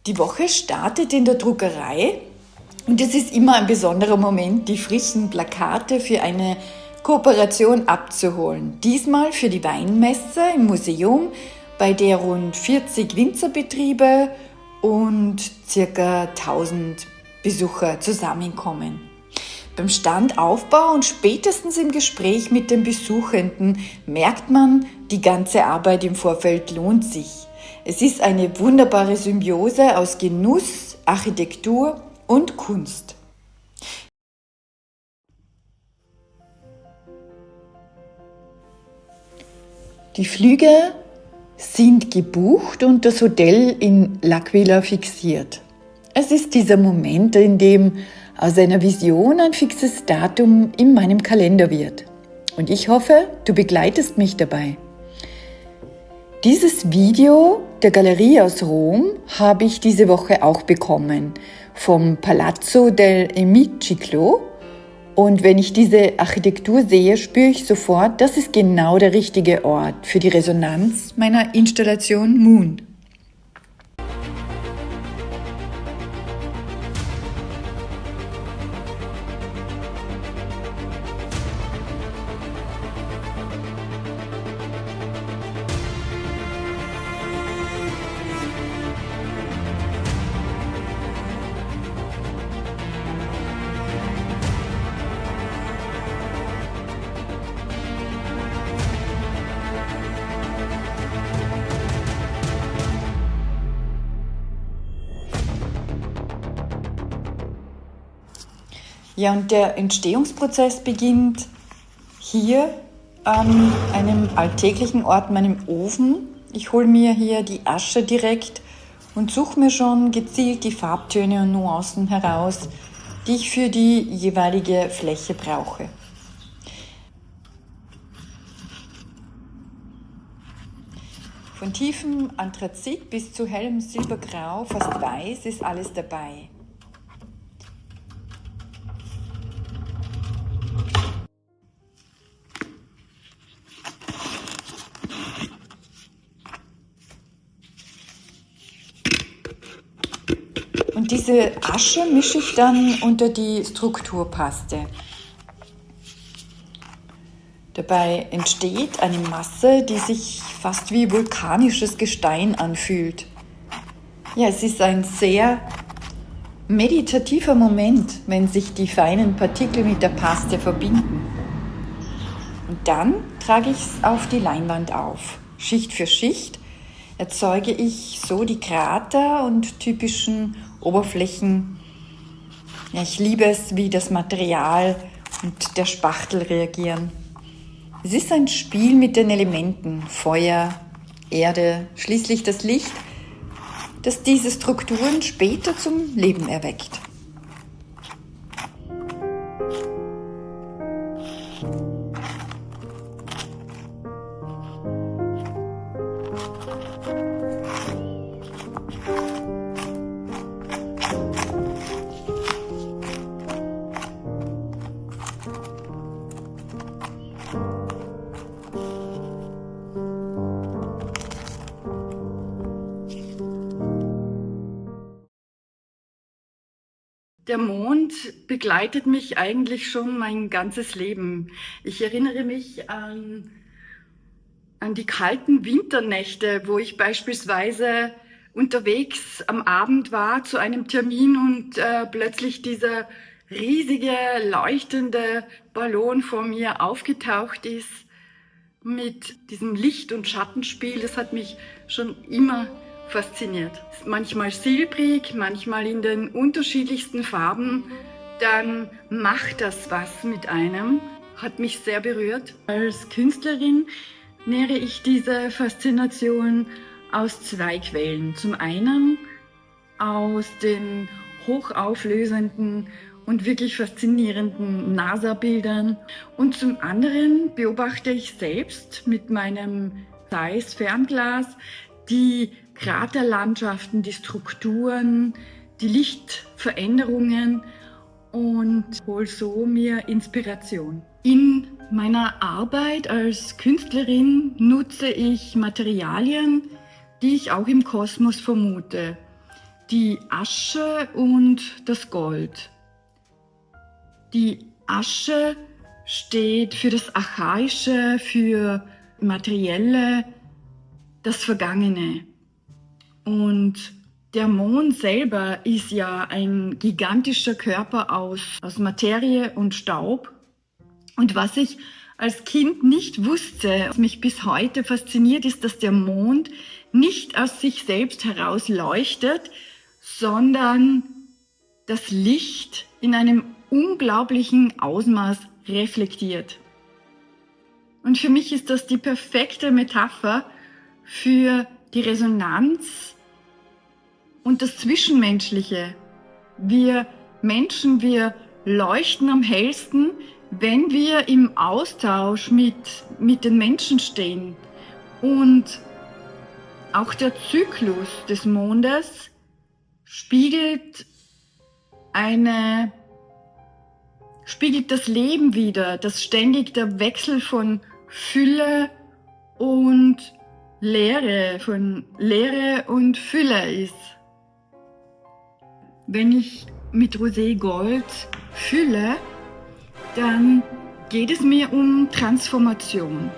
Die Woche startet in der Druckerei und es ist immer ein besonderer Moment, die frischen Plakate für eine Kooperation abzuholen. Diesmal für die Weinmesse im Museum, bei der rund 40 Winzerbetriebe und ca. 1000 Besucher zusammenkommen. Beim Standaufbau und spätestens im Gespräch mit den Besuchenden merkt man, die ganze Arbeit im Vorfeld lohnt sich. Es ist eine wunderbare Symbiose aus Genuss, Architektur und Kunst. Die Flüge sind gebucht und das Hotel in L'Aquila fixiert. Es ist dieser Moment, in dem aus einer Vision ein fixes Datum in meinem Kalender wird. Und ich hoffe, du begleitest mich dabei. Dieses Video der Galerie aus Rom habe ich diese Woche auch bekommen, vom Palazzo dell'Emiciclo. Und wenn ich diese Architektur sehe, spüre ich sofort, das ist genau der richtige Ort für die Resonanz meiner Installation Moon. Ja, und der Entstehungsprozess beginnt hier an einem alltäglichen Ort, meinem Ofen. Ich hole mir hier die Asche direkt und suche mir schon gezielt die Farbtöne und Nuancen heraus, die ich für die jeweilige Fläche brauche. Von tiefem Anthrazit bis zu hellem Silbergrau, fast weiß, ist alles dabei. Und diese Asche mische ich dann unter die Strukturpaste. Dabei entsteht eine Masse, die sich fast wie vulkanisches Gestein anfühlt. Ja, es ist ein sehr meditativer Moment, wenn sich die feinen Partikel mit der Paste verbinden. Und dann trage ich es auf die Leinwand auf. Schicht für Schicht erzeuge ich so die Krater und typischen Oberflächen. Ja, ich liebe es, wie das Material und der Spachtel reagieren. Es ist ein Spiel mit den Elementen, Feuer, Erde, schließlich das Licht, das diese Strukturen später zum Leben erweckt. Der Mond begleitet mich eigentlich schon mein ganzes Leben. Ich erinnere mich an die kalten Winternächte, wo ich beispielsweise unterwegs am Abend war zu einem Termin und plötzlich dieser riesige, leuchtende Ballon vor mir aufgetaucht ist mit diesem Licht- und Schattenspiel. Das hat mich schon immer fasziniert. Manchmal silbrig, manchmal in den unterschiedlichsten Farben. Dann macht das was mit einem, hat mich sehr berührt. Als Künstlerin nähere ich diese Faszination aus zwei Quellen. Zum einen aus den hochauflösenden und wirklich faszinierenden NASA-Bildern und zum anderen beobachte ich selbst mit meinem Zeiss-Fernglas die Kraterlandschaften, die Strukturen, die Lichtveränderungen und hole so mir Inspiration. In meiner Arbeit als Künstlerin nutze ich Materialien, die ich auch im Kosmos vermute. die Asche und das Gold. Die Asche steht für das Archaische, für Materielle, das Vergangene. Und der Mond selber ist ja ein gigantischer Körper aus Materie und Staub. Und was ich als Kind nicht wusste, was mich bis heute fasziniert, ist, dass der Mond nicht aus sich selbst heraus leuchtet, sondern das Licht in einem unglaublichen Ausmaß reflektiert. Und für mich ist das die perfekte Metapher für die Resonanz und das Zwischenmenschliche. Wir Menschen, wir leuchten am hellsten, wenn wir im Austausch mit den Menschen stehen. Und auch der Zyklus des Mondes spiegelt das Leben wider, dass ständig der Wechsel von Fülle und Leere, von Leere und Fülle ist. Wenn ich mit Rosé Gold fülle, dann geht es mir um Transformation.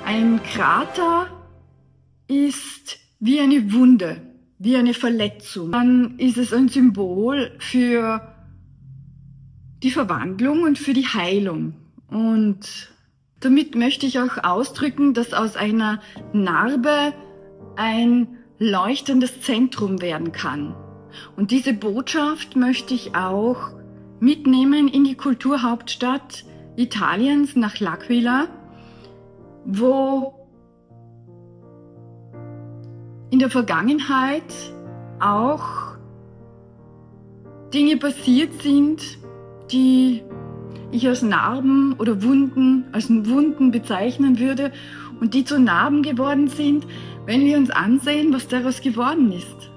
Ein Krater ist wie eine Wunde, wie eine Verletzung. Dann ist es ein Symbol für die Verwandlung und für die Heilung. Und damit möchte ich auch ausdrücken, dass aus einer Narbe ein leuchtendes Zentrum werden kann. Und diese Botschaft möchte ich auch mitnehmen in die Kulturhauptstadt Italiens, nach L'Aquila, wo in der Vergangenheit auch Dinge passiert sind, die ich als Narben oder Wunden, als Wunden bezeichnen würde und die zu Narben geworden sind, wenn wir uns ansehen, was daraus geworden ist.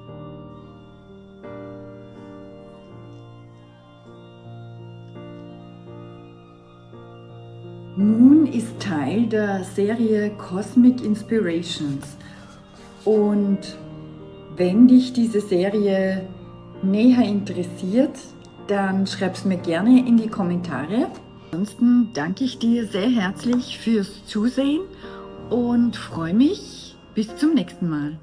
Moon ist Teil der Serie Cosmic Inspirations und wenn dich diese Serie näher interessiert, dann schreib's mir gerne in die Kommentare. Ansonsten danke ich dir sehr herzlich fürs Zusehen und freue mich bis zum nächsten Mal.